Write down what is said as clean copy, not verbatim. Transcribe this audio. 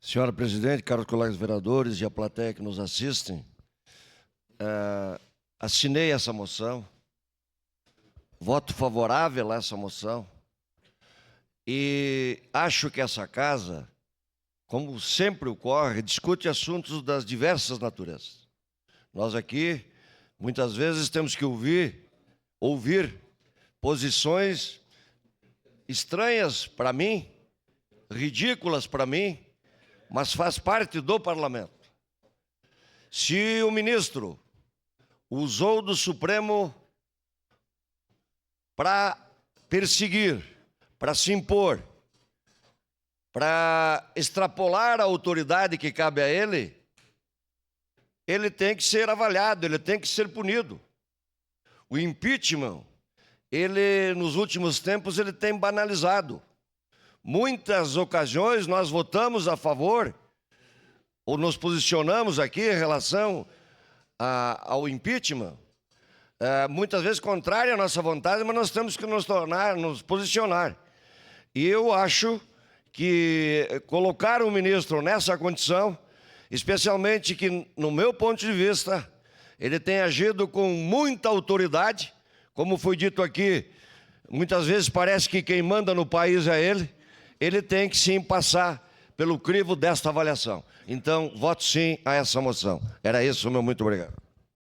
Senhora presidente, caros colegas vereadores e a plateia que nos assistem, assinei essa moção, voto favorável a essa moção e acho que essa casa, como sempre ocorre, discute assuntos das diversas naturezas. Nós aqui, muitas vezes, temos que ouvir posições estranhas para mim, ridículas para mim, mas faz parte do parlamento. Se o ministro usou do Supremo para perseguir, para se impor, para extrapolar a autoridade que cabe a ele, ele tem que ser avaliado, ele tem que ser punido. O impeachment, ele, nos últimos tempos, ele tem banalizado. Muitas ocasiões nós votamos a favor, ou nos posicionamos aqui em relação ao impeachment, muitas vezes contrário à nossa vontade, mas nós temos que nos posicionar. E eu acho que colocar o ministro nessa condição, especialmente que, no meu ponto de vista, ele tem agido com muita autoridade, como foi dito aqui, muitas vezes parece que quem manda no país é ele tem que sim passar pelo crivo desta avaliação. Então, voto sim a essa moção. Era isso, meu muito obrigado.